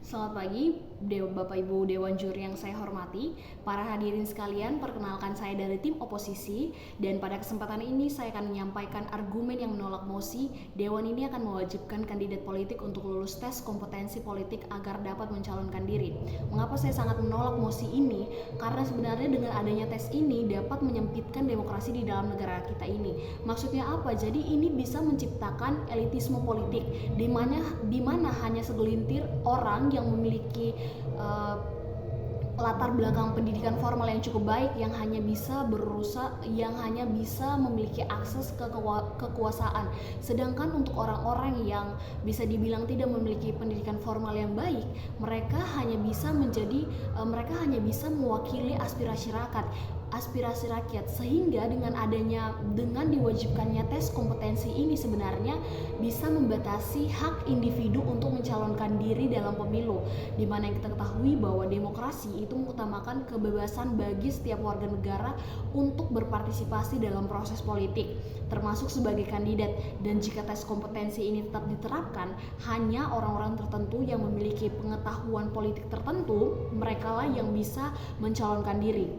Selamat pagi, Bapak Ibu Dewan Juri yang saya hormati. Para hadirin sekalian, perkenalkan saya dari tim oposisi. Dan pada kesempatan ini saya akan menyampaikan argumen yang menolak mosi. Dewan ini akan mewajibkan kandidat politik untuk lulus tes kompetensi politik agar dapat mencalonkan diri. Mengapa saya sangat menolak mosi ini? Karena sebenarnya dengan adanya tes ini dapat menyempitkan demokrasi di dalam negara kita ini. Maksudnya apa? Jadi ini bisa menciptakan elitisme politik di mana hanya segelintir orang yang memiliki latar belakang pendidikan formal yang cukup baik yang hanya bisa memiliki akses ke kekuasaan. Sedangkan untuk orang-orang yang bisa dibilang tidak memiliki pendidikan formal yang baik, mereka hanya bisa mewakili aspirasi rakyat, sehingga dengan diwajibkannya tes kompetensi ini sebenarnya bisa membatasi hak individu untuk mencalonkan diri dalam pemilu, di mana yang kita ketahui bahwa demokrasi itu mengutamakan kebebasan bagi setiap warga negara untuk berpartisipasi dalam proses politik, termasuk sebagai kandidat. Dan jika tes kompetensi ini tetap diterapkan, hanya orang-orang tertentu yang memiliki pengetahuan politik tertentu, merekalah yang bisa mencalonkan diri,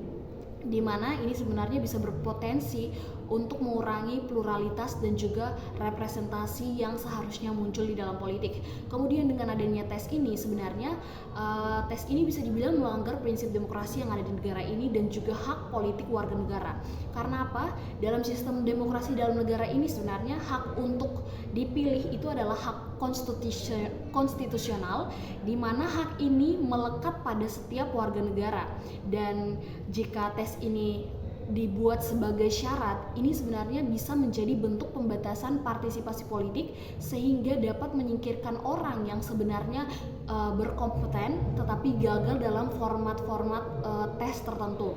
di mana ini sebenarnya bisa berpotensi untuk mengurangi pluralitas dan juga representasi yang seharusnya muncul di dalam politik. Kemudian dengan adanya tes ini sebenarnya tes ini bisa dibilang melanggar prinsip demokrasi yang ada di negara ini dan juga hak politik warga negara. Karena apa? Dalam sistem demokrasi dalam negara ini sebenarnya hak untuk dipilih itu adalah hak konstitusional, di mana hak ini melekat pada setiap warga negara. Dan jika tes ini dibuat sebagai syarat, ini sebenarnya bisa menjadi bentuk pembatasan partisipasi politik sehingga dapat menyingkirkan orang yang sebenarnya berkompeten tetapi gagal dalam format-format tes tertentu.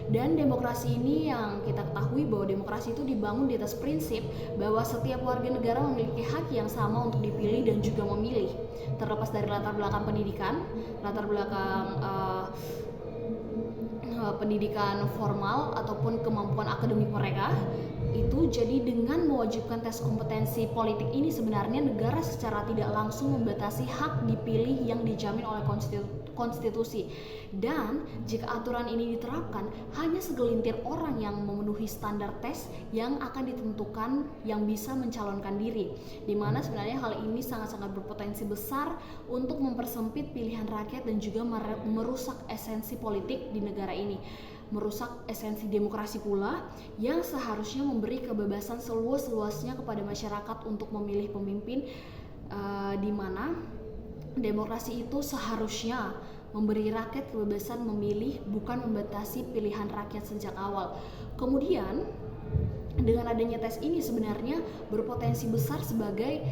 Dan demokrasi ini yang kita ketahui bahwa demokrasi itu dibangun di atas prinsip bahwa setiap warga negara memiliki hak yang sama untuk dipilih dan juga memilih, terlepas dari latar belakang pendidikan, latar belakang pendidikan formal ataupun kemampuan akademik mereka itu. Jadi dengan mewajibkan tes kompetensi politik ini sebenarnya negara secara tidak langsung membatasi hak dipilih yang dijamin oleh konstitusi. Dan jika aturan ini diterapkan, hanya segelintir orang yang memenuhi standar tes yang akan ditentukan yang bisa mencalonkan diri, dimana sebenarnya hal ini sangat-sangat berpotensi besar untuk mempersempit pilihan rakyat dan juga merusak esensi politik di negara ini, merusak esensi demokrasi pula yang seharusnya memberi kebebasan seluas-luasnya kepada masyarakat untuk memilih pemimpin, di mana demokrasi itu seharusnya memberi rakyat kebebasan memilih, bukan membatasi pilihan rakyat sejak awal. Kemudian dengan adanya tes ini sebenarnya berpotensi besar sebagai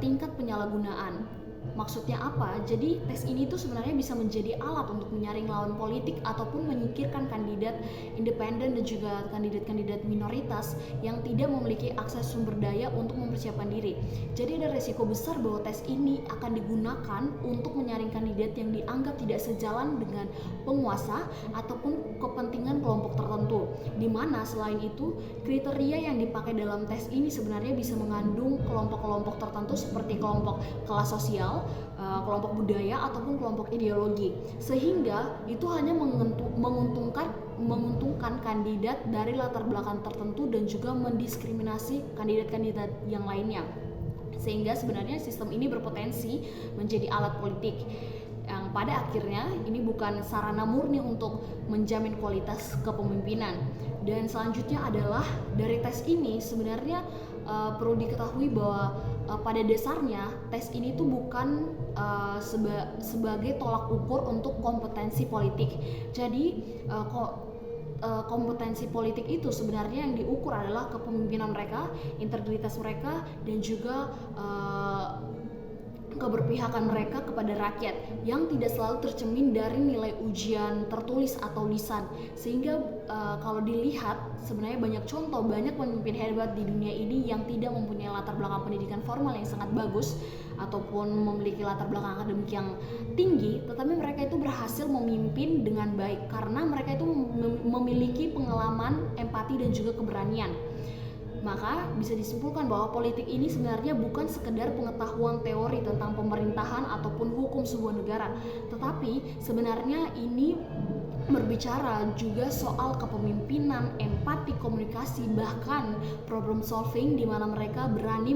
tingkat penyalahgunaan. Maksudnya apa? Jadi tes ini tuh sebenarnya bisa menjadi alat untuk menyaring lawan politik ataupun menyingkirkan kandidat independen dan juga kandidat-kandidat minoritas yang tidak memiliki akses sumber daya untuk mempersiapkan diri. Jadi ada resiko besar bahwa tes ini akan digunakan untuk menyaring kandidat yang dianggap tidak sejalan dengan penguasa ataupun kepentingan kelompok tertentu. Di mana selain itu kriteria yang dipakai dalam tes ini sebenarnya bisa mengandung kelompok-kelompok tertentu seperti kelompok kelas sosial, kelompok budaya ataupun kelompok ideologi, sehingga itu hanya menguntungkan kandidat dari latar belakang tertentu dan juga mendiskriminasi kandidat-kandidat yang lainnya, sehingga sebenarnya sistem ini berpotensi menjadi alat politik yang pada akhirnya ini bukan sarana murni untuk menjamin kualitas kepemimpinan. Dan selanjutnya adalah dari tes ini sebenarnya perlu diketahui bahwa pada dasarnya tes ini tuh bukan sebagai tolak ukur untuk kompetensi politik. Jadi kompetensi politik itu sebenarnya yang diukur adalah kepemimpinan mereka, integritas mereka, dan juga keberpihakan mereka kepada rakyat yang tidak selalu tercermin dari nilai ujian tertulis atau lisan. Sehingga kalau dilihat sebenarnya banyak pemimpin hebat di dunia ini yang tidak mempunyai latar belakang pendidikan formal yang sangat bagus ataupun memiliki latar belakang akademik yang tinggi, tetapi mereka itu berhasil memimpin dengan baik karena mereka itu memiliki pengalaman, empati, dan juga keberanian. Maka bisa disimpulkan bahwa politik ini sebenarnya bukan sekedar pengetahuan teori tentang pemerintahan ataupun hukum sebuah negara, tetapi sebenarnya ini berbicara juga soal kepemimpinan, empati, komunikasi, bahkan problem solving, di mana mereka berani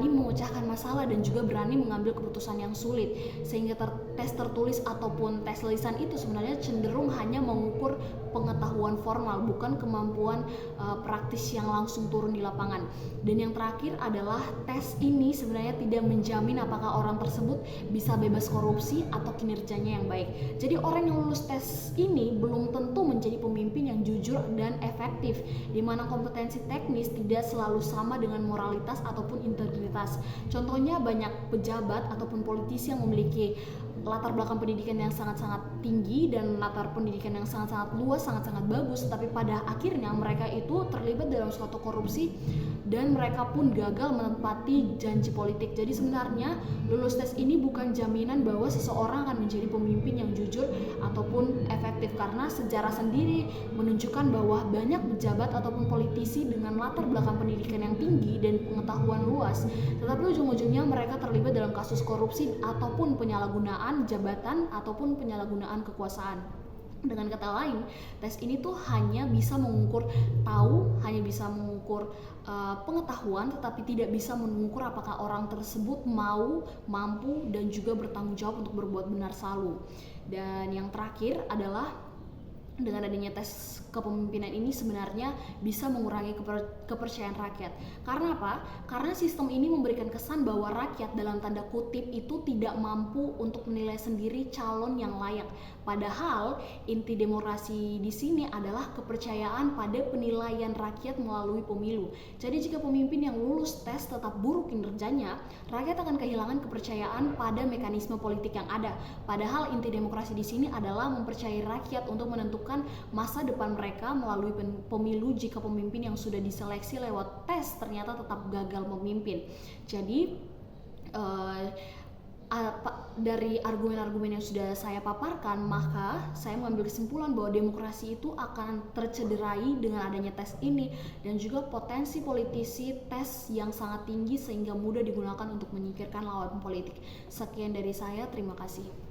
memecahkan masalah dan juga berani mengambil keputusan yang sulit. Sehingga tes tertulis ataupun tes lisan itu sebenarnya cenderung hanya mengukur pengetahuan formal, bukan kemampuan praktis yang langsung turun di lapangan. Dan yang terakhir adalah tes ini sebenarnya tidak menjamin apakah orang tersebut bisa bebas korupsi atau kinerjanya yang baik. Jadi orang yang lulus tes ini belum tentu menjadi pemimpin yang jujur dan efektif, di mana kompetensi teknis tidak selalu sama dengan moralitas ataupun integritas. Contohnya banyak pejabat ataupun politisi yang memiliki latar belakang pendidikan yang sangat-sangat tinggi dan latar pendidikan yang sangat-sangat luas, sangat-sangat bagus, tapi pada akhirnya mereka itu terlibat dalam suatu korupsi dan mereka pun gagal menepati janji politik. Jadi sebenarnya lulus tes ini bukan jaminan bahwa seseorang akan menjadi pemimpin yang jujur ataupun efektif, karena sejarah sendiri menunjukkan bahwa banyak pejabat ataupun politisi dengan latar belakang pendidikan yang tinggi dan pengetahuan luas, tetapi ujung-ujungnya mereka terlibat dalam kasus korupsi ataupun penyalahgunaan jabatan ataupun penyalahgunaan kekuasaan. Dengan kata lain, tes ini tuh hanya bisa mengukur hanya bisa mengukur pengetahuan, tetapi tidak bisa mengukur apakah orang tersebut mampu, dan juga bertanggung jawab untuk berbuat benar selalu. Dan yang terakhir adalah dengan adanya tes kepemimpinan ini sebenarnya bisa mengurangi kepercayaan rakyat. Karena apa? Karena sistem ini memberikan kesan bahwa rakyat dalam tanda kutip itu tidak mampu untuk menilai sendiri calon yang layak. Padahal inti demokrasi di sini adalah kepercayaan pada penilaian rakyat melalui pemilu. Jadi jika pemimpin yang lulus tes tetap buruk kinerjanya, rakyat akan kehilangan kepercayaan pada mekanisme politik yang ada. Padahal inti demokrasi di sini adalah mempercayai rakyat untuk menentukan masa depan mereka melalui pemilu jika pemimpin yang sudah diseleksi lewat tes ternyata tetap gagal memimpin. Jadi dari argumen-argumen yang sudah saya paparkan, maka saya mengambil kesimpulan bahwa demokrasi itu akan tercederai dengan adanya tes ini, dan juga potensi politisi tes yang sangat tinggi sehingga mudah digunakan untuk menyingkirkan lawan politik. Sekian dari saya, terima kasih.